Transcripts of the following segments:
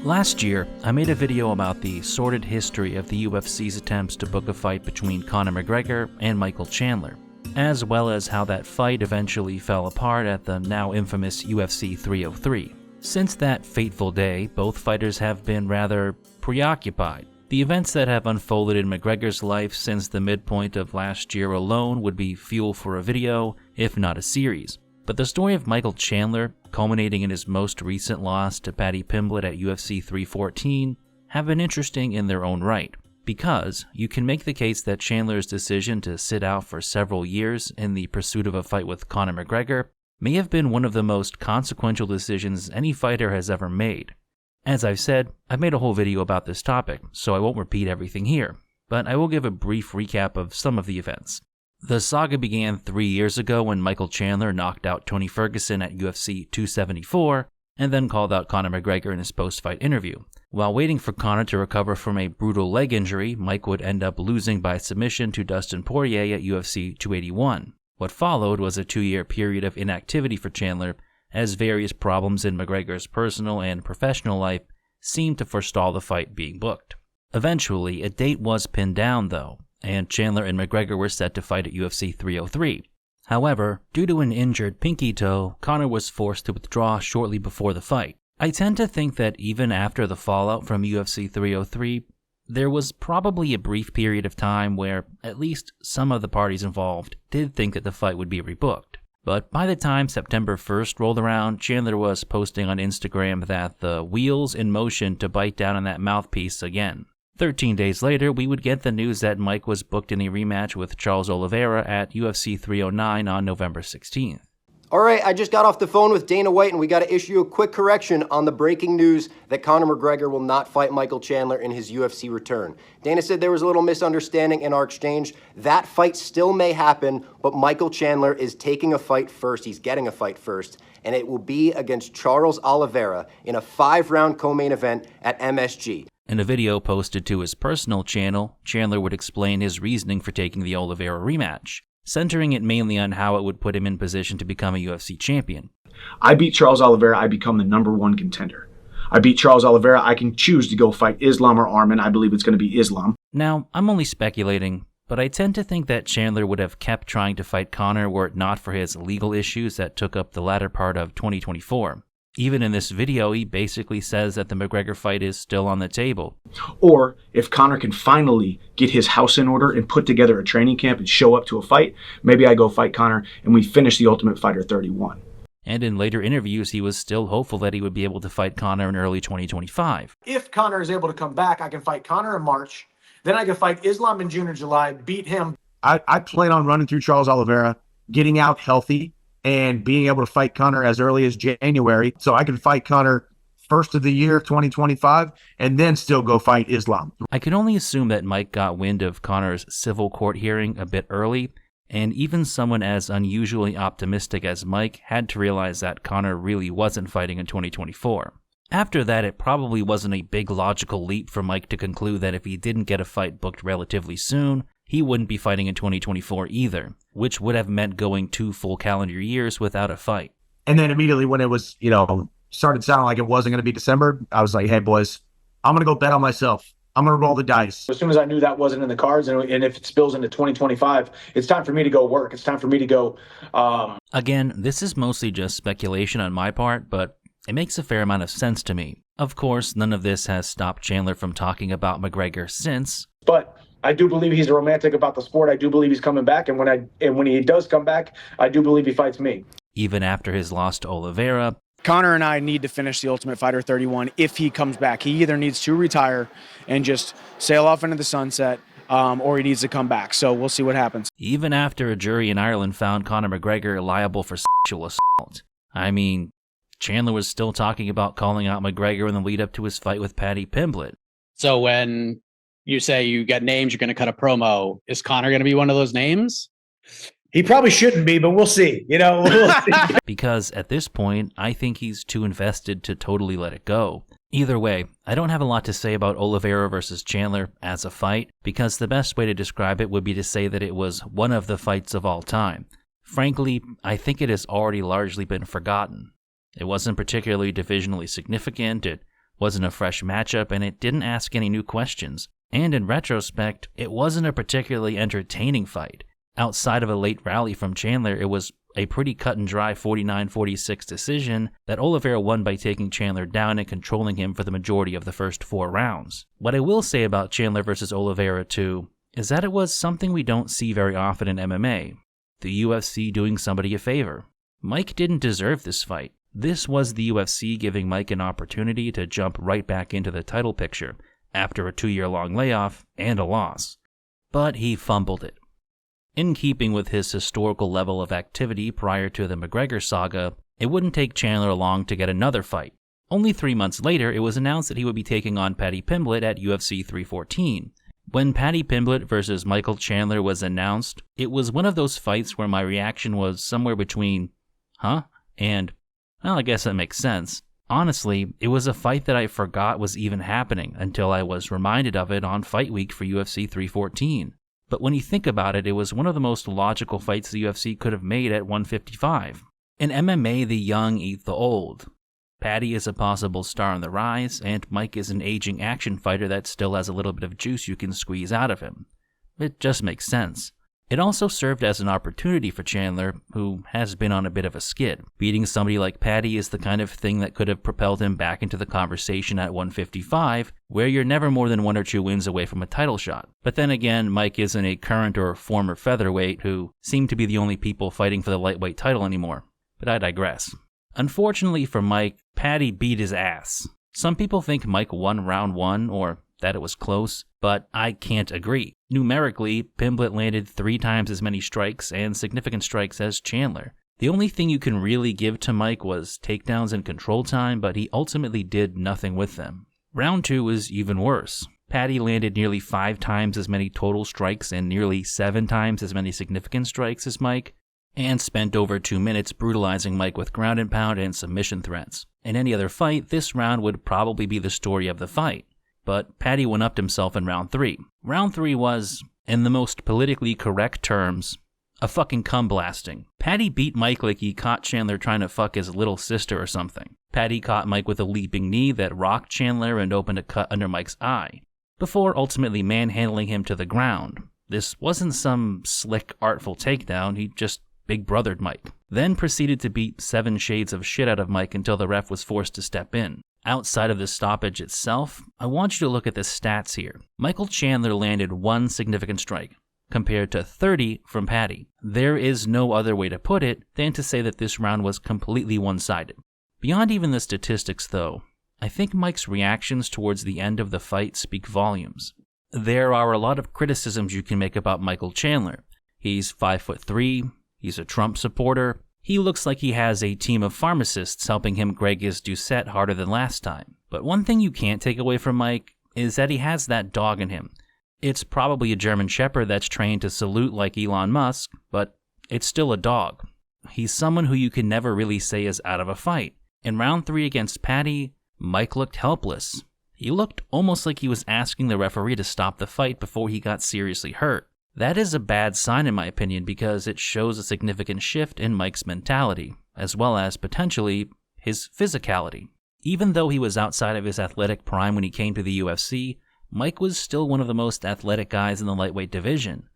Last year, I made a video about the sordid history of the UFC's attempts to book a fight between Conor McGregor and Michael Chandler, as well as how that fight eventually fell apart at the now infamous UFC 303. Since that fateful day, both fighters have been rather preoccupied. The events that have unfolded in McGregor's life since the midpoint of last year alone would be fuel for a video, if not a series. But the story of Michael Chandler, culminating in his most recent loss to Pimblett at UFC 314, have been interesting in their own right, because you can make the case that Chandler's decision to sit out for several years in the pursuit of a fight with Conor McGregor may have been one of the most consequential decisions any fighter has ever made. As I've said, I've made a whole video about this topic, so I won't repeat everything here, but I will give a brief recap of some of the events. The saga began 3 years ago when Michael Chandler knocked out Tony Ferguson at UFC 274 and then called out Conor McGregor in his post-fight interview. While waiting for Conor to recover from a brutal leg injury, Mike would end up losing by submission to Dustin Poirier at UFC 281. What followed was a 2-year period of inactivity for Chandler, as various problems in McGregor's personal and professional life seemed to forestall the fight being booked. Eventually, a date was pinned down though, and Chandler and McGregor were set to fight at UFC 303. However, due to an injured pinky toe, Conor was forced to withdraw shortly before the fight. I tend to think that even after the fallout from UFC 303, there was probably a brief period of time where at least some of the parties involved did think that the fight would be rebooked. But by the time September 1st rolled around, Chandler was posting on Instagram that the wheel's in motion to bite down on that mouthpiece again. 13 days later, we would get the news that Mike was booked in a rematch with Charles Oliveira at UFC 309 on November 16th. All right, I just got off the phone with Dana White, and we got to issue a quick correction on the breaking news that Conor McGregor will not fight Michael Chandler in his UFC return. Dana said there was a little misunderstanding in our exchange. That fight still may happen, but Michael Chandler is taking a fight first. He's getting a fight first, and it will be against Charles Oliveira in a 5-round co-main event at MSG. In a video posted to his personal channel, Chandler would explain his reasoning for taking the Oliveira rematch, centering it mainly on how it would put him in position to become a UFC champion. I beat Charles Oliveira, I become the #1 contender. I beat Charles Oliveira, I can choose to go fight Islam or Arman. I believe it's going to be Islam. Now, I'm only speculating, but I tend to think that Chandler would have kept trying to fight Conor were it not for his legal issues that took up the latter part of 2024. Even in this video, he basically says that the McGregor fight is still on the table. Or if Conor can finally get his house in order and put together a training camp and show up to a fight, maybe I go fight Conor and we finish the Ultimate Fighter 31. And in later interviews, he was still hopeful that he would be able to fight Conor in early 2025. If Conor is able to come back, I can fight Conor in March. Then I can fight Islam in June or July, beat him. I plan on running through Charles Oliveira, getting out healthy, and being able to fight Conor as early as January, so I can fight Conor first of the year, 2025, and then still go fight Islam. I can only assume that Mike got wind of Conor's civil court hearing a bit early, and even someone as unusually optimistic as Mike had to realize that Conor really wasn't fighting in 2024. After that, it probably wasn't a big logical leap for Mike to conclude that if he didn't get a fight booked relatively soon, he wouldn't be fighting in 2024 either, which would have meant going 2 full calendar years without a fight. And then immediately when it was, started sounding like it wasn't going to be December, I was like, hey, boys, I'm going to go bet on myself. I'm going to roll the dice. As soon as I knew that wasn't in the cards, and if it spills into 2025, it's time for me to go work. It's time for me to go. Again, this is mostly just speculation on my part, but it makes a fair amount of sense to me. Of course, none of this has stopped Chandler from talking about McGregor since. But I do believe he's a romantic about the sport. I do believe he's coming back, and when he does come back, I do believe he fights me. Even after his loss to Oliveira, Conor and I need to finish the Ultimate Fighter 31 if he comes back. He either needs to retire and just sail off into the sunset, or he needs to come back. So we'll see what happens. Even after a jury in Ireland found Conor McGregor liable for sexual assault. I mean, Chandler was still talking about calling out McGregor in the lead up to his fight with Pimblett. So when you say you get names, you're going to cut a promo, is Conor going to be one of those names? He probably shouldn't be, but we'll see. We'll see. Because at this point, I think he's too invested to totally let it go. Either way, I don't have a lot to say about Oliveira versus Chandler as a fight, because the best way to describe it would be to say that it was one of the fights of all time. Frankly, I think it has already largely been forgotten. It wasn't particularly divisionally significant, it wasn't a fresh matchup, and it didn't ask any new questions. And in retrospect, it wasn't a particularly entertaining fight. Outside of a late rally from Chandler, it was a pretty cut and dry 49-46 decision that Oliveira won by taking Chandler down and controlling him for the majority of the first 4 rounds. What I will say about Chandler versus Oliveira 2 is that it was something we don't see very often in MMA. The UFC doing somebody a favor. Mike didn't deserve this fight. This was the UFC giving Mike an opportunity to jump right back into the title picture after a 2-year-long layoff and a loss. But he fumbled it. In keeping with his historical level of activity prior to the McGregor saga, it wouldn't take Chandler long to get another fight. Only 3 months later, it was announced that he would be taking on Paddy Pimblett at UFC 314. When Paddy Pimblett versus Michael Chandler was announced, it was one of those fights where my reaction was somewhere between, huh? And, well, I guess that makes sense. Honestly, it was a fight that I forgot was even happening until I was reminded of it on Fight Week for UFC 314. But when you think about it, it was one of the most logical fights the UFC could have made at 155. In MMA, the young eat the old. Paddy is a possible star on the rise, and Mike is an aging action fighter that still has a little bit of juice you can squeeze out of him. It just makes sense. It also served as an opportunity for Chandler, who has been on a bit of a skid. Beating somebody like Paddy is the kind of thing that could have propelled him back into the conversation at 155, where you're never more than 1 or 2 wins away from a title shot. But then again, Mike isn't a current or former featherweight who seem to be the only people fighting for the lightweight title anymore. But I digress. Unfortunately for Mike, Paddy beat his ass. Some people think Mike won round 1, or that it was close, but I can't agree. Numerically, Pimblett landed 3 times as many strikes and significant strikes as Chandler. The only thing you can really give to Mike was takedowns and control time, but he ultimately did nothing with them. Round 2 was even worse. Paddy landed nearly 5 times as many total strikes and nearly 7 times as many significant strikes as Mike, and spent over 2 minutes brutalizing Mike with ground and pound and submission threats. In any other fight, this round would probably be the story of the fight. But Paddy one-upped himself in round 3. Round 3 was, in the most politically correct terms, a fucking cum blasting. Paddy beat Mike like he caught Chandler trying to fuck his little sister or something. Paddy caught Mike with a leaping knee that rocked Chandler and opened a cut under Mike's eye, before ultimately manhandling him to the ground. This wasn't some slick, artful takedown, he just big brothered Mike. Then proceeded to beat 7 shades of shit out of Mike until the ref was forced to step in. Outside of the stoppage itself, I want you to look at the stats here. Michael Chandler landed 1 significant strike, compared to 30 from Paddy. There is no other way to put it than to say that this round was completely one-sided. Beyond even the statistics, though, I think Mike's reactions towards the end of the fight speak volumes. There are a lot of criticisms you can make about Michael Chandler. He's 5'3", he's a Trump supporter. He looks like he has a team of pharmacists helping him greg his Doucette harder than last time. But one thing you can't take away from Mike is that he has that dog in him. It's probably a German Shepherd that's trained to salute like Elon Musk, but it's still a dog. He's someone who you can never really say is out of a fight. In round 3 against Paddy, Mike looked helpless. He looked almost like he was asking the referee to stop the fight before he got seriously hurt. That is a bad sign in my opinion because it shows a significant shift in Mike's mentality, as well as potentially his physicality. Even though he was outside of his athletic prime when he came to the UFC, Mike was still one of the most athletic guys in the lightweight division.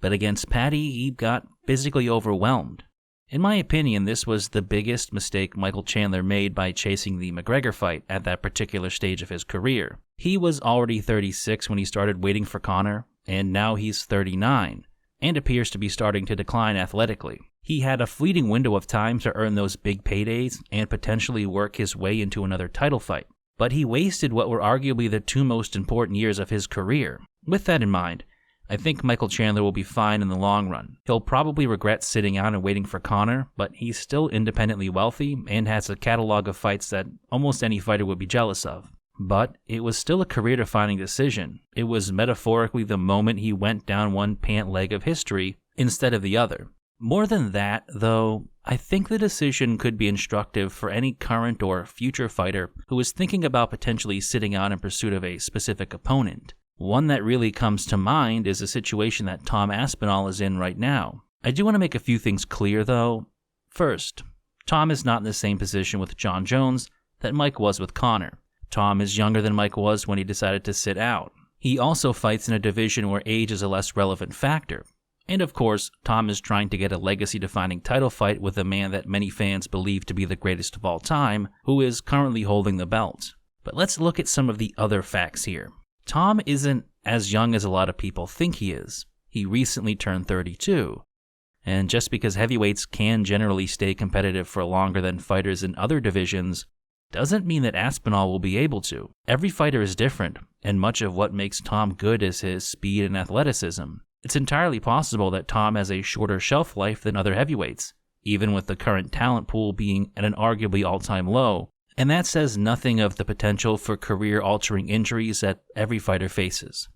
But against Paddy, he got physically overwhelmed. In my opinion, this was the biggest mistake Michael Chandler made by chasing the McGregor fight at that particular stage of his career. He was already 36 when he started waiting for Conor, and now he's 39, and appears to be starting to decline athletically. He had a fleeting window of time to earn those big paydays and potentially work his way into another title fight, but he wasted what were arguably the 2 most important years of his career. With that in mind, I think Michael Chandler will be fine in the long run. He'll probably regret sitting out and waiting for Conor, but he's still independently wealthy and has a catalog of fights that almost any fighter would be jealous of. But it was still a career-defining decision. It was metaphorically the moment he went down one pant leg of history instead of the other. More than that, though, I think the decision could be instructive for any current or future fighter who is thinking about potentially sitting out in pursuit of a specific opponent. One that really comes to mind is a situation that Tom Aspinall is in right now. I do want to make a few things clear, though. First, Tom is not in the same position with Jon Jones that Mike was with Conor. Tom is younger than Mike was when he decided to sit out. He also fights in a division where age is a less relevant factor. And of course, Tom is trying to get a legacy-defining title fight with a man that many fans believe to be the greatest of all time, who is currently holding the belt. But let's look at some of the other facts here. Tom isn't as young as a lot of people think he is. He recently turned 32. And just because heavyweights can generally stay competitive for longer than fighters in other divisions, doesn't mean that Aspinall will be able to. Every fighter is different, and much of what makes Tom good is his speed and athleticism. It's entirely possible that Tom has a shorter shelf life than other heavyweights, even with the current talent pool being at an arguably all-time low, and that says nothing of the potential for career-altering injuries that every fighter faces.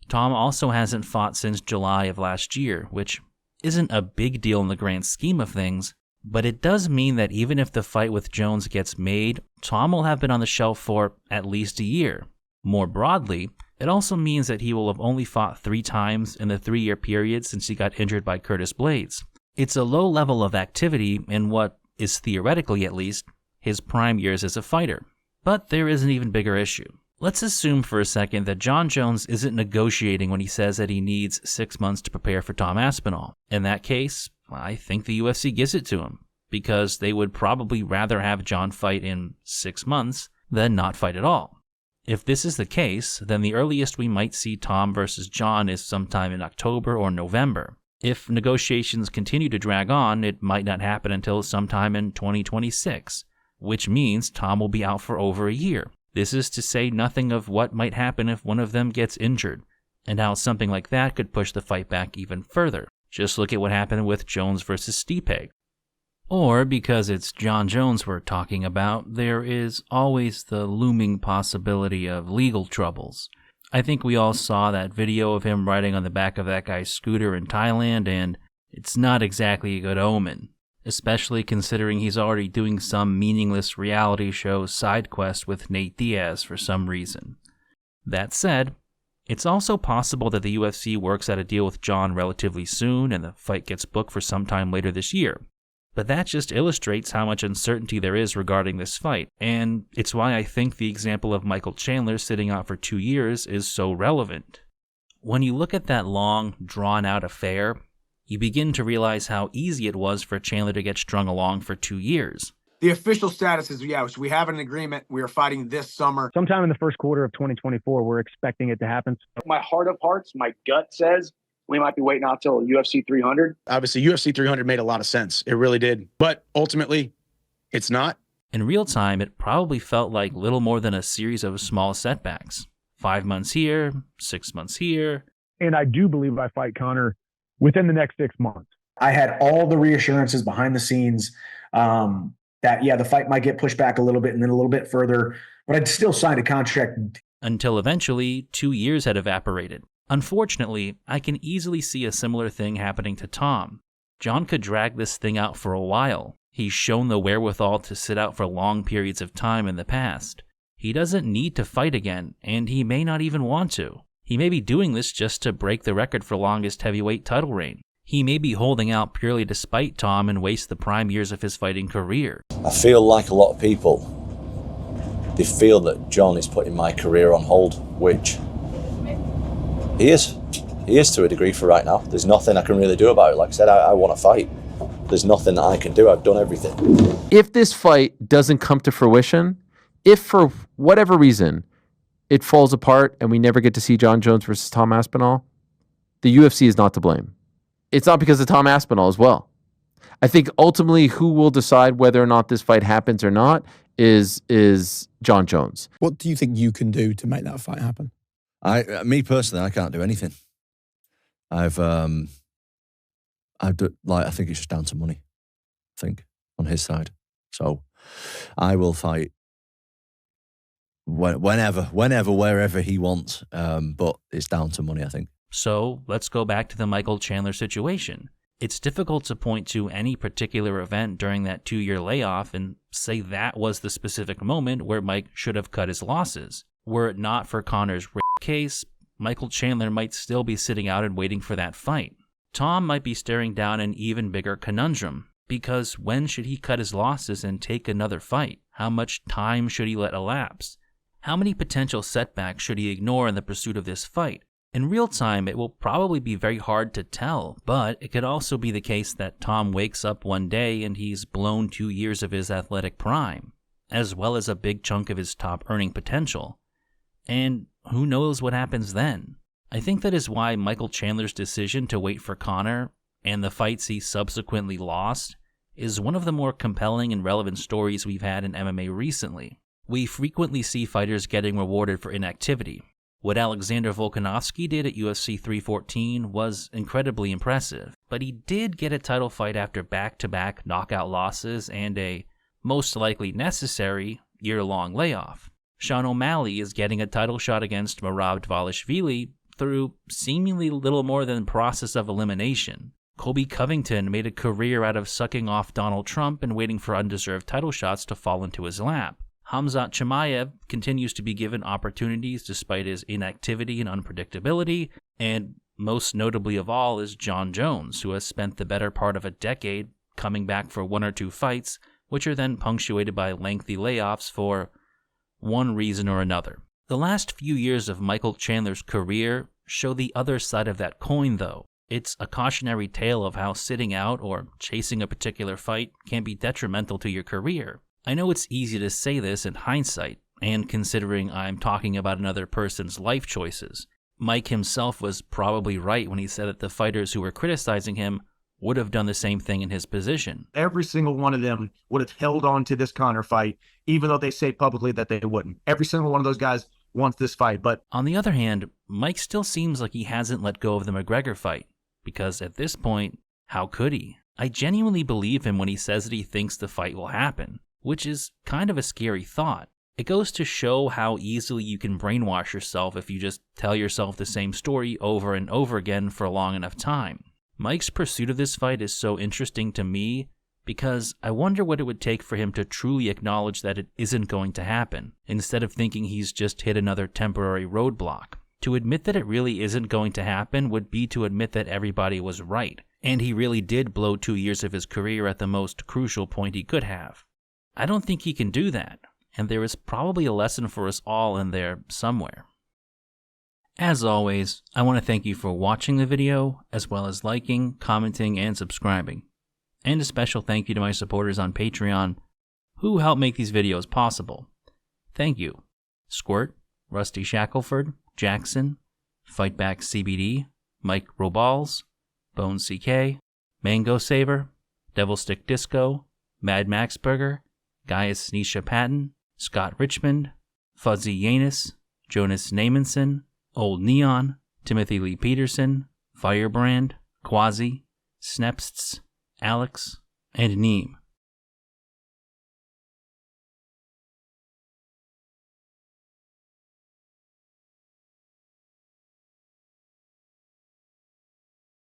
Tom also hasn't fought since July of last year, which isn't a big deal in the grand scheme of things, but it does mean that even if the fight with Jones gets made, Tom will have been on the shelf for at least a year. More broadly, it also means that he will have only fought 3 times in the 3-year period since he got injured by Curtis Blaydes. It's a low level of activity in what is theoretically, at least, his prime years as a fighter. But there is an even bigger issue. Let's assume for a second that Jon Jones isn't negotiating when he says that he needs 6 months to prepare for Tom Aspinall. In that case, I think the UFC gives it to him, because they would probably rather have Jon fight in 6 months than not fight at all. If this is the case, then the earliest we might see Tom versus Jon is sometime in October or November. If negotiations continue to drag on, it might not happen until sometime in 2026, which means Tom will be out for over a year. This is to say nothing of what might happen if one of them gets injured, and how something like that could push the fight back even further. Just look at what happened with Jones versus Stipe. Or, because it's Jon Jones we're talking about, there is always the looming possibility of legal troubles. I think we all saw that video of him riding on the back of that guy's scooter in Thailand, and it's not exactly a good omen, especially considering he's already doing some meaningless reality show side quest with Nate Diaz for some reason. That said, it's also possible that the UFC works out a deal with Jon relatively soon and the fight gets booked for sometime later this year. But that just illustrates how much uncertainty there is regarding this fight, and it's why I think the example of Michael Chandler sitting out for 2 years is so relevant. When you look at that long, drawn-out affair, you begin to realize how easy it was for Chandler to get strung along for 2 years. The official status is, we have an agreement. We are fighting this summer. Sometime in the first quarter of 2024, we're expecting it to happen. My heart of hearts, my gut says we might be waiting out till UFC 300. Obviously, UFC 300 made a lot of sense. It really did. But ultimately, it's not. In real time, it probably felt like little more than a series of small setbacks. 5 months here, 6 months here. And I do believe I fight Conor within the next 6 months. I had all the reassurances behind the scenes that, the fight might get pushed back a little bit and then a little bit further, but I'd still signed a contract. Until eventually, 2 years had evaporated. Unfortunately, I can easily see a similar thing happening to Tom. Jon could drag this thing out for a while. He's shown the wherewithal to sit out for long periods of time in the past. He doesn't need to fight again, and he may not even want to. He may be doing this just to break the record for longest heavyweight title reign. He may be holding out purely to spite Tom and waste the prime years of his fighting career. I feel like a lot of people, they feel that Jon is putting my career on hold, which he is. He is to a degree for right now. There's nothing I can really do about it. Like I said, I want to fight. There's nothing that I can do. I've done everything. If this fight doesn't come to fruition, if for whatever reason it falls apart and we never get to see Jon Jones versus Tom Aspinall, the UFC is not to blame. It's not because of Tom Aspinall as well. I think ultimately who will decide whether or not this fight happens or not is Jon Jones. What do you think you can do to make that fight happen? Me personally, I can't do anything. I think it's just down to money. I think on his side. So I will fight whenever, wherever he wants. But it's down to money, I think. So let's go back to the Michael Chandler situation. It's difficult to point to any particular event during that 2-year layoff and say that was the specific moment where Mike should have cut his losses. Were it not for Conor's rape case, Michael Chandler might still be sitting out and waiting for that fight. Tom might be staring down an even bigger conundrum, because when should he cut his losses and take another fight? How much time should he let elapse? How many potential setbacks should he ignore in the pursuit of this fight? In real time, it will probably be very hard to tell, but it could also be the case that Tom wakes up one day and he's blown 2 years of his athletic prime, as well as a big chunk of his top earning potential. And who knows what happens then? I think that is why Michael Chandler's decision to wait for Conor, and the fights he subsequently lost, is one of the more compelling and relevant stories we've had in MMA recently. We frequently see fighters getting rewarded for inactivity. What Alexander Volkanovski did at UFC 314 was incredibly impressive, but he did get a title fight after back-to-back knockout losses and a, most likely necessary, year-long layoff. Sean O'Malley is getting a title shot against Merab Dvalishvili through seemingly little more than process of elimination. Colby Covington made a career out of sucking off Donald Trump and waiting for undeserved title shots to fall into his lap. Khamzat Chimaev continues to be given opportunities despite his inactivity and unpredictability, and most notably of all is Jon Jones, who has spent the better part of a decade coming back for 1 or 2 fights, which are then punctuated by lengthy layoffs for one reason or another. The last few years of Michael Chandler's career show the other side of that coin, though. It's a cautionary tale of how sitting out or chasing a particular fight can be detrimental to your career. I know it's easy to say this in hindsight, and considering I'm talking about another person's life choices. Mike himself was probably right when he said that the fighters who were criticizing him would have done the same thing in his position. Every single one of them would have held on to this Conor fight, even though they say publicly that they wouldn't. Every single one of those guys wants this fight, but on the other hand, Mike still seems like he hasn't let go of the McGregor fight, because at this point, how could he? I genuinely believe him when he says that he thinks the fight will happen, which is kind of a scary thought. It goes to show how easily you can brainwash yourself if you just tell yourself the same story over and over again for a long enough time. Mike's pursuit of this fight is so interesting to me because I wonder what it would take for him to truly acknowledge that it isn't going to happen, instead of thinking he's just hit another temporary roadblock. To admit that it really isn't going to happen would be to admit that everybody was right, and he really did blow 2 years of his career at the most crucial point he could have. I don't think he can do that, and there is probably a lesson for us all in there somewhere. As always, I want to thank you for watching the video, as well as liking, commenting, and subscribing. And a special thank you to my supporters on Patreon, who help make these videos possible. Thank you. Squirt, Rusty Shackelford, Jackson, Fightback CBD, Mike Roballs, Bone CK, Mango Saber, Devil Stick Disco, Mad Max Burger, Gaius Nisha Patton, Scott Richmond, Fuzzy Yanus, Jonas Namenson, Old Neon, Timothy Lee Peterson, Firebrand, Quasi, Snepsts, Alex, and Neem.